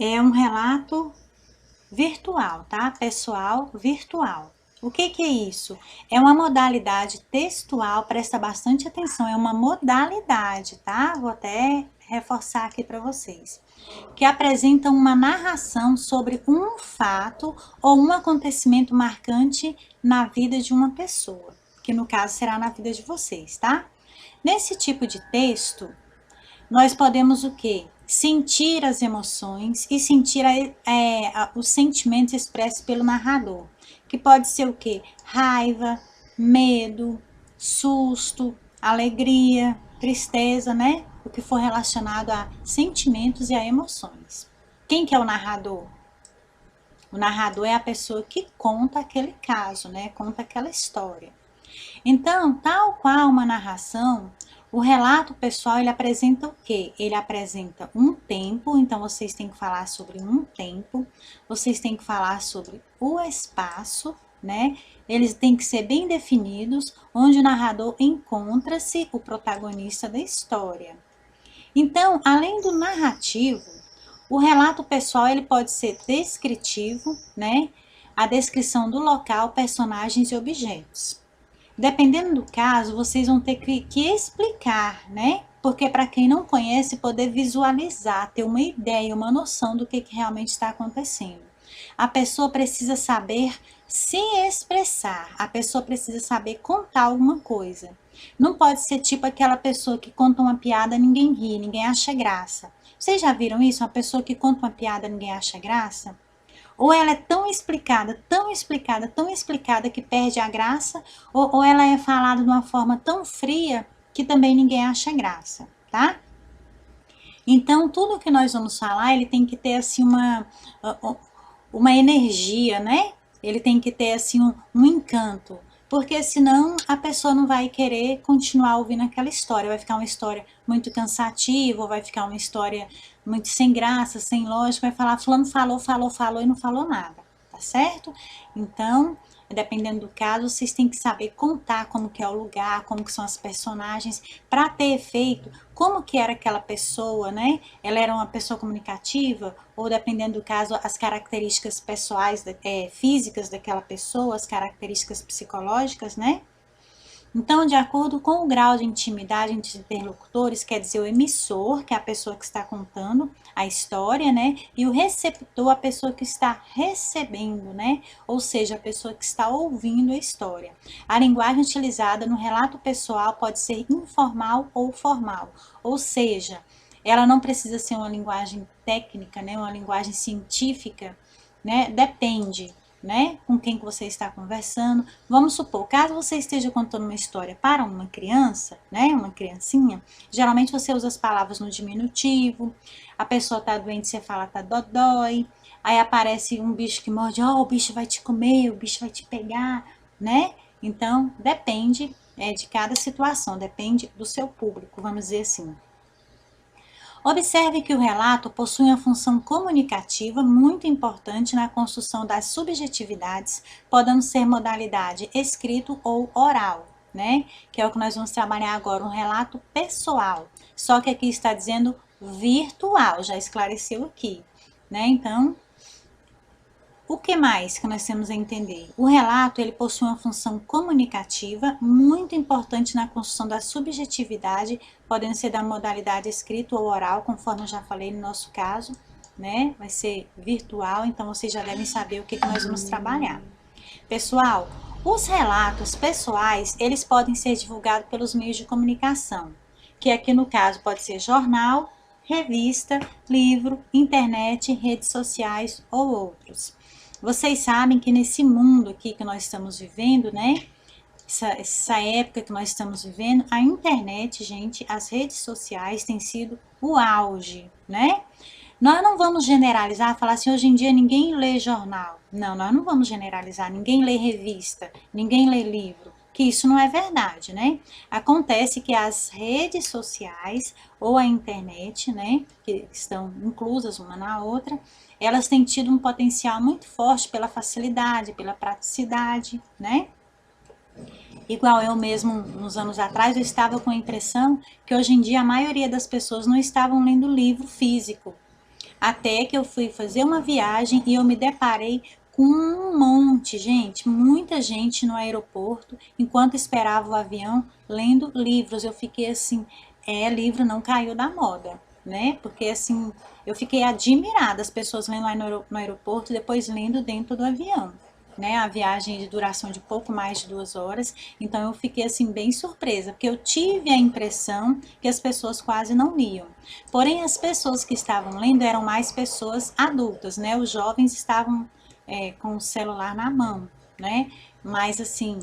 é um relato virtual, tá? Pessoal virtual. O que que é isso? É uma modalidade textual, presta bastante atenção, é uma modalidade, tá? Vou até reforçar aqui para vocês. Que apresenta uma narração sobre um fato ou um acontecimento marcante na vida de uma pessoa, que no caso será na vida de vocês, tá? Nesse tipo de texto, nós podemos o quê? Sentir as emoções e sentir os sentimentos expressos pelo narrador, que pode ser o quê? Raiva, medo, susto, alegria, tristeza, né? O que for relacionado a sentimentos e a emoções. Quem que é o narrador? O narrador é a pessoa que conta aquele caso, né? Conta aquela história. Então, tal qual uma narração, o relato pessoal, ele apresenta o quê? Ele apresenta um tempo, então vocês têm que falar sobre um tempo, vocês têm que falar sobre o espaço, né? Eles têm que ser bem definidos, onde o narrador encontra-se o protagonista da história. Então, além do narrativo, o relato pessoal ele pode ser descritivo, né? A descrição do local, personagens e objetos. Dependendo do caso, vocês vão ter que explicar, né? Porque para quem não conhece, poder visualizar, ter uma ideia, uma noção do que realmente está acontecendo. A pessoa precisa saber se expressar, a pessoa precisa saber contar alguma coisa. Não pode ser tipo aquela pessoa que conta uma piada, ninguém ri, ninguém acha graça. Vocês já viram isso? Uma pessoa que conta uma piada, ninguém acha graça? Ou ela é tão explicada, tão explicada, tão explicada que perde a graça, ou ela é falada de uma forma tão fria que também ninguém acha graça, tá? Então, tudo que nós vamos falar, ele tem que ter assim uma energia, né? Ele tem que ter assim um encanto, porque senão a pessoa não vai querer continuar ouvindo aquela história, vai ficar uma história muito cansativa, ou vai ficar uma história muito sem graça, sem lógica, vai falar fulano falou e não falou nada, tá certo? Então, dependendo do caso, vocês têm que saber contar como que é o lugar, como que são as personagens, para ter efeito, como que era aquela pessoa, né? Ela era uma pessoa comunicativa, ou dependendo do caso, as características pessoais, físicas daquela pessoa, as características psicológicas, né? Então, de acordo com o grau de intimidade entre os interlocutores, quer dizer, o emissor, que é a pessoa que está contando a história, né? E o receptor, a pessoa que está recebendo, né? Ou seja, a pessoa que está ouvindo a história. A linguagem utilizada no relato pessoal pode ser informal ou formal, ou seja, ela não precisa ser uma linguagem técnica, né? Uma linguagem científica, né? Depende, né, com quem que você está conversando. Vamos supor, caso você esteja contando uma história para uma criança, né, uma criancinha, geralmente você usa as palavras no diminutivo, a pessoa tá doente, você fala tá dodói, aí aparece um bicho que morde, ó, o bicho vai te comer, o bicho vai te pegar, né? Então, depende de cada situação, depende do seu público, vamos dizer assim. Observe que o relato possui uma função comunicativa muito importante na construção das subjetividades, podendo ser modalidade escrito ou oral, né? Que é o que nós vamos trabalhar agora, um relato pessoal. Só que aqui está dizendo virtual, já esclareceu aqui, né? Então, o que mais que nós temos a entender? O relato ele possui uma função comunicativa muito importante na construção da subjetividade, podendo ser da modalidade escrito ou oral, conforme eu já falei no nosso caso, né? Vai ser virtual, então vocês já devem saber o que nós vamos trabalhar. Pessoal, os relatos pessoais, eles podem ser divulgados pelos meios de comunicação, que aqui no caso pode ser jornal, revista, livro, internet, redes sociais ou outros. Vocês sabem que nesse mundo aqui que nós estamos vivendo, né? Essa época que nós estamos vivendo, a internet, gente, as redes sociais têm sido o auge, né? Nós não vamos generalizar, falar assim, hoje em dia ninguém lê jornal. Não, nós não vamos generalizar, ninguém lê revista, ninguém lê livro, que isso não é verdade, né? Acontece que as redes sociais ou a internet, né, que estão inclusas uma na outra, elas têm tido um potencial muito forte pela facilidade, pela praticidade, né? Igual eu mesmo, uns anos atrás, eu estava com a impressão que hoje em dia a maioria das pessoas não estavam lendo livro físico, Até que eu fui fazer uma viagem e eu me deparei com um monte, gente, muita gente no aeroporto, enquanto esperava o avião, lendo livros. Eu fiquei assim, livro não caiu da moda, né? Porque assim, eu fiquei admirada, as pessoas lendo lá no aeroporto e depois lendo dentro do avião. Né, a viagem de duração de pouco mais de 2 horas, então eu fiquei assim bem surpresa, porque eu tive a impressão que as pessoas quase não liam. Porém, as pessoas que estavam lendo eram mais pessoas adultas, né? Os jovens estavam com o celular na mão, né? Mas assim,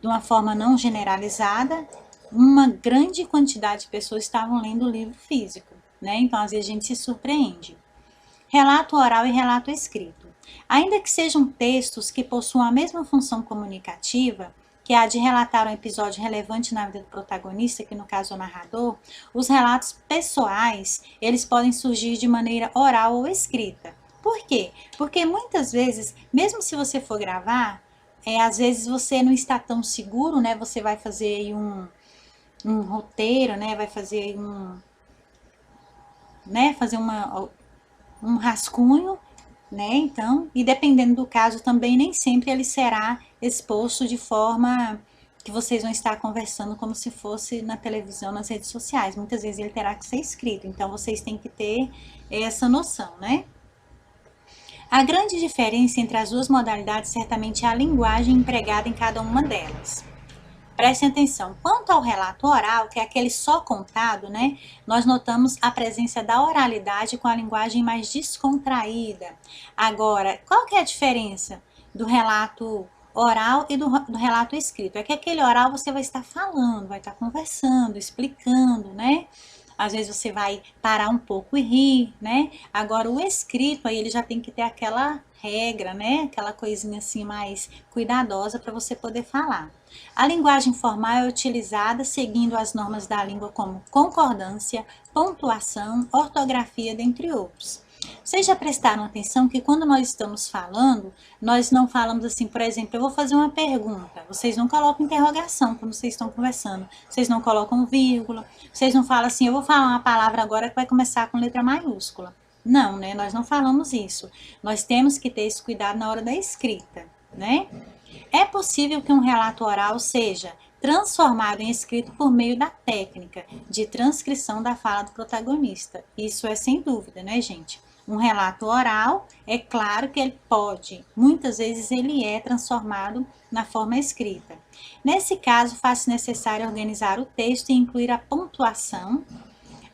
de uma forma não generalizada, uma grande quantidade de pessoas estavam lendo o livro físico, né? Então, às vezes a gente se surpreende. Relato oral e relato escrito. Ainda que sejam textos que possuam a mesma função comunicativa, que é a de relatar um episódio relevante na vida do protagonista, que no caso é o narrador, os relatos pessoais, eles podem surgir de maneira oral ou escrita. Por quê? Porque muitas vezes, mesmo se você for gravar, às vezes você não está tão seguro, né? Você vai fazer aí um roteiro, né? Vai fazer aí fazer um rascunho, né? Então, e dependendo do caso também, nem sempre ele será exposto de forma que vocês vão estar conversando como se fosse na televisão, nas redes sociais. Muitas vezes ele terá que ser escrito, então vocês têm que ter essa noção, né? A grande diferença entre as duas modalidades certamente é a linguagem empregada em cada uma delas. Prestem atenção, quanto ao relato oral, que é aquele só contado, né? Nós notamos a presença da oralidade com a linguagem mais descontraída. Agora, qual que é a diferença do relato oral e do relato escrito? É que aquele oral você vai estar falando, vai estar conversando, explicando, né? Às vezes você vai parar um pouco e rir, né? Agora o escrito aí ele já tem que ter aquela regra, né? Aquela coisinha assim mais cuidadosa para você poder falar. A linguagem formal é utilizada seguindo as normas da língua como concordância, pontuação, ortografia, dentre outros. Vocês já prestaram atenção que quando nós estamos falando, nós não falamos assim, por exemplo, eu vou fazer uma pergunta, vocês não colocam interrogação quando vocês estão conversando, vocês não colocam vírgula, vocês não falam assim, eu vou falar uma palavra agora que vai começar com letra maiúscula. Não, né? Nós não falamos isso. Nós temos que ter esse cuidado na hora da escrita, né? É possível que um relato oral seja transformado em escrito por meio da técnica de transcrição da fala do protagonista. Isso é sem dúvida, né, gente? Um relato oral, é claro que ele pode, muitas vezes ele é transformado na forma escrita. Nesse caso, faz-se necessário organizar o texto e incluir a pontuação,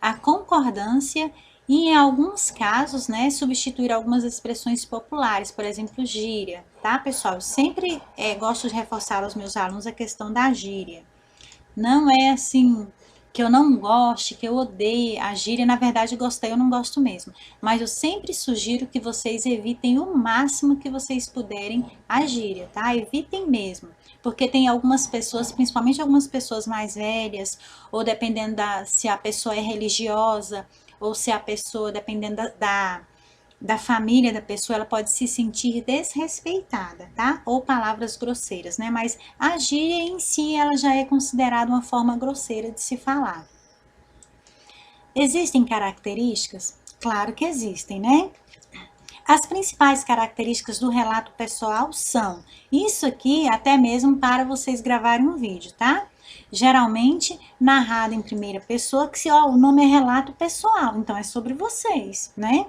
a concordância e, em alguns casos, né, substituir algumas expressões populares, por exemplo, gíria, tá, pessoal? Eu sempre gosto de reforçar aos meus alunos a questão da gíria. Não é assim que eu não goste, que eu odeie a gíria, na verdade gostei, eu não gosto mesmo. Mas eu sempre sugiro que vocês evitem o máximo que vocês puderem a gíria, tá? Evitem mesmo. Porque tem algumas pessoas, principalmente algumas pessoas mais velhas, ou dependendo se a pessoa é religiosa, ou se a pessoa, dependendo da família da pessoa, ela pode se sentir desrespeitada, tá? Ou palavras grosseiras, né? Mas a gíria em si, ela já é considerada uma forma grosseira de se falar. Existem características? Claro que existem, né? As principais características do relato pessoal são, isso aqui até mesmo para vocês gravarem um vídeo, tá? Geralmente narrado em primeira pessoa, que o nome é relato pessoal, então é sobre vocês, né?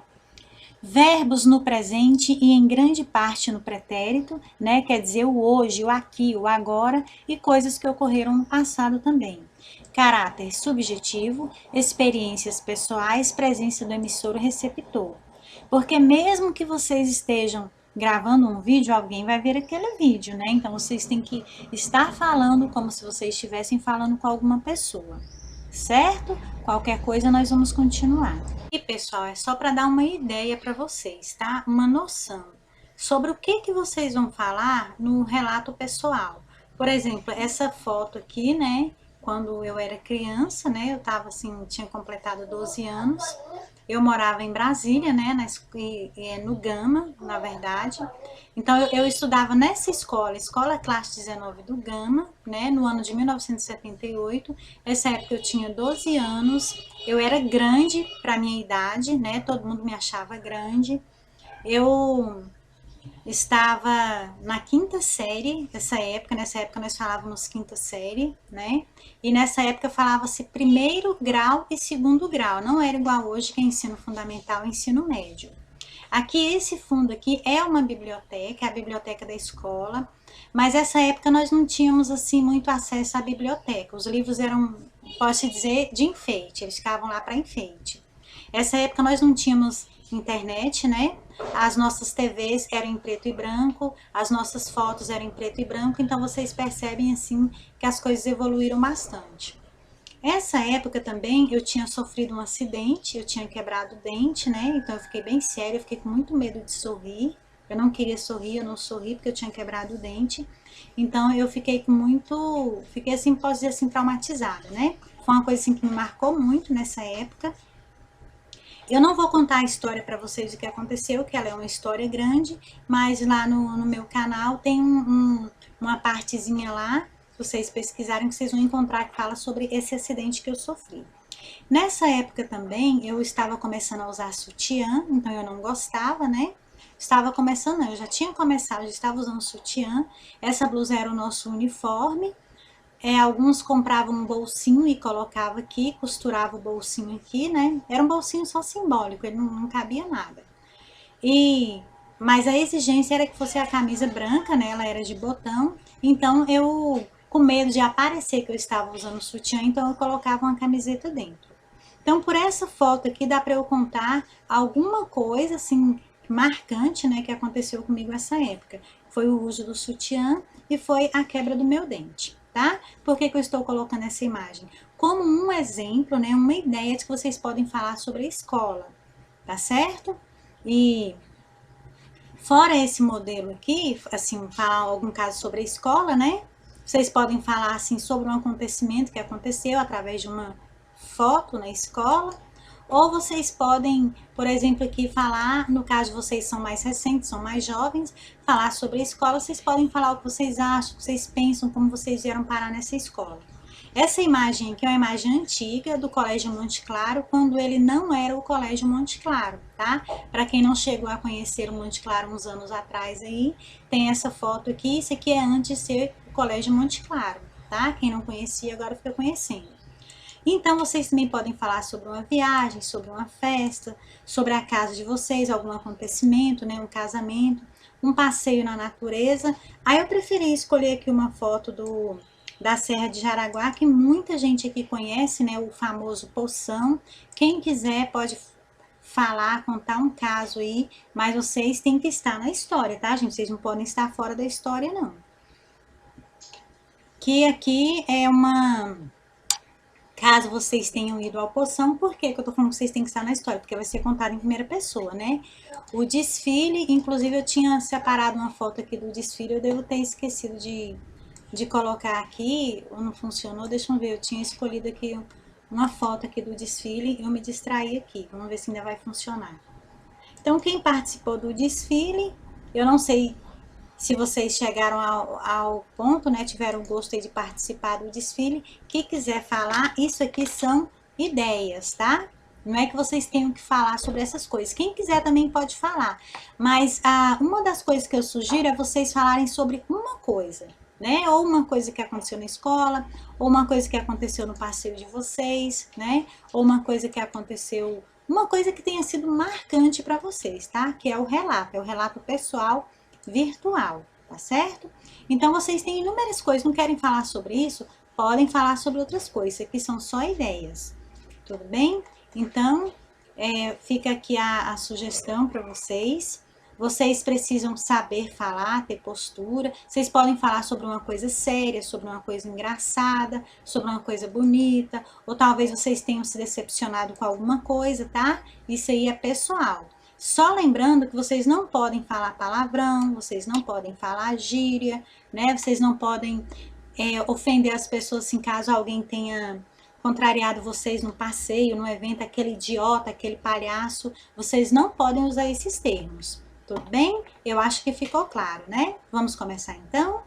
Verbos no presente e em grande parte no pretérito, né? Quer dizer o hoje, o aqui, o agora e coisas que ocorreram no passado também. Caráter subjetivo, experiências pessoais, presença do emissor e receptor. Porque mesmo que vocês estejam gravando um vídeo, alguém vai ver aquele vídeo, né? Então vocês têm que estar falando como se vocês estivessem falando com alguma pessoa, certo? Qualquer coisa nós vamos continuar. E pessoal, é só para dar uma ideia para vocês, tá? Uma noção sobre o que vocês vão falar no relato pessoal. Por exemplo, essa foto aqui, né? quando eu era criança, né? Eu tava assim, tinha completado 12 anos. Eu morava em Brasília, né? No Gama, na verdade. Então eu estudava nessa escola, Escola Classe 19 do Gama, né? No ano de 1978. Essa época eu tinha 12 anos. Eu era grande para minha idade, né? Todo mundo me achava grande. Eu estava na quinta série, nessa época nós falávamos quinta série, né? E nessa época falava-se primeiro grau e segundo grau, não era igual hoje que é ensino fundamental e ensino médio. Aqui, esse fundo aqui é uma biblioteca, é a biblioteca da escola, mas essa época nós não tínhamos assim muito acesso à biblioteca, os livros eram, posso dizer, de enfeite, eles ficavam lá para enfeite. Essa época nós não tínhamos internet, né? As nossas TVs eram em preto e branco, as nossas fotos eram em preto e branco, então vocês percebem assim que as coisas evoluíram bastante. Essa época também eu tinha sofrido um acidente, eu tinha quebrado o dente, né? Então eu fiquei bem séria, eu fiquei com muito medo de sorrir. Eu não queria sorrir, eu não sorri porque eu tinha quebrado o dente. Então eu fiquei fiquei assim, posso dizer assim, traumatizada, né? Foi uma coisa assim que me marcou muito nessa época. Eu não vou contar a história para vocês do que aconteceu, que ela é uma história grande, mas lá no meu canal tem uma partezinha lá, se vocês pesquisarem, que vocês vão encontrar que fala sobre esse acidente que eu sofri. Nessa época também, eu estava começando a usar sutiã, então eu não gostava, né? Estava começando, não, eu já tinha começado, já estava usando sutiã. Essa blusa era o nosso uniforme. Alguns compravam um bolsinho e colocava aqui, costurava o bolsinho aqui, né? Era um bolsinho só simbólico, ele não cabia nada. Mas a exigência era que fosse a camisa branca, né? Ela era de botão. Então eu, com medo de aparecer que eu estava usando sutiã, então eu colocava uma camiseta dentro. Então por essa foto aqui dá para eu contar alguma coisa assim marcante, né, que aconteceu comigo nessa época. Foi o uso do sutiã e foi a quebra do meu dente. Tá? Por que eu estou colocando essa imagem? Como um exemplo, né, uma ideia de que vocês podem falar sobre a escola, tá certo? E fora esse modelo aqui, assim, falar algum caso sobre a escola, né? Vocês podem falar, assim, sobre um acontecimento que aconteceu através de uma foto na escola, ou vocês podem, por exemplo, aqui falar, no caso de vocês são mais recentes, são mais jovens, falar sobre a escola, vocês podem falar o que vocês acham, o que vocês pensam, como vocês vieram parar nessa escola. Essa imagem aqui é uma imagem antiga do Colégio Monte Claro, quando ele não era o Colégio Monte Claro, tá? Para quem não chegou a conhecer o Monte Claro uns anos atrás aí, tem essa foto aqui, isso aqui é antes de ser o Colégio Monte Claro, tá? Quem não conhecia agora fica conhecendo. Então, vocês também podem falar sobre uma viagem, sobre uma festa, sobre a casa de vocês, algum acontecimento, né, um casamento, um passeio na natureza. Aí eu preferi escolher aqui uma foto da Serra de Jaraguá, que muita gente aqui conhece, né, o famoso Poção. Quem quiser pode falar, contar um caso aí, mas vocês têm que estar na história, tá, gente? Vocês não podem estar fora da história, não. Que aqui é uma... Caso vocês tenham ido ao Poção, por que eu tô falando que vocês têm que estar na história? Porque vai ser contado em primeira pessoa, né? O desfile, inclusive eu tinha separado uma foto aqui do desfile, eu devo ter esquecido de colocar aqui, ou não funcionou, deixa eu ver, eu tinha escolhido aqui uma foto aqui do desfile, eu me distraí aqui, vamos ver se ainda vai funcionar. Então, quem participou do desfile, eu não sei se vocês chegaram ao ponto, né, tiveram o gosto aí de participar do desfile, que quiser falar, isso aqui são ideias, tá? Não é que vocês tenham que falar sobre essas coisas. Quem quiser também pode falar. Mas uma das coisas que eu sugiro é vocês falarem sobre uma coisa, né? Ou uma coisa que aconteceu na escola, ou uma coisa que aconteceu no passeio de vocês, né? Ou uma coisa que aconteceu, uma coisa que tenha sido marcante para vocês, tá? Que é o relato pessoal virtual, tá certo? Então, vocês têm inúmeras coisas, não querem falar sobre isso? Podem falar sobre outras coisas, aqui são só ideias, tudo bem? Então, fica aqui a sugestão para vocês. Vocês precisam saber falar, ter postura. Vocês podem falar sobre uma coisa séria, sobre uma coisa engraçada, sobre uma coisa bonita, ou talvez vocês tenham se decepcionado com alguma coisa, tá? Isso aí é pessoal. Só lembrando que vocês não podem falar palavrão, vocês não podem falar gíria, né? Vocês não podem ofender as pessoas, assim, caso alguém tenha contrariado vocês no passeio, no evento, aquele idiota, aquele palhaço, vocês não podem usar esses termos, tudo bem? Eu acho que ficou claro, né? Vamos começar então?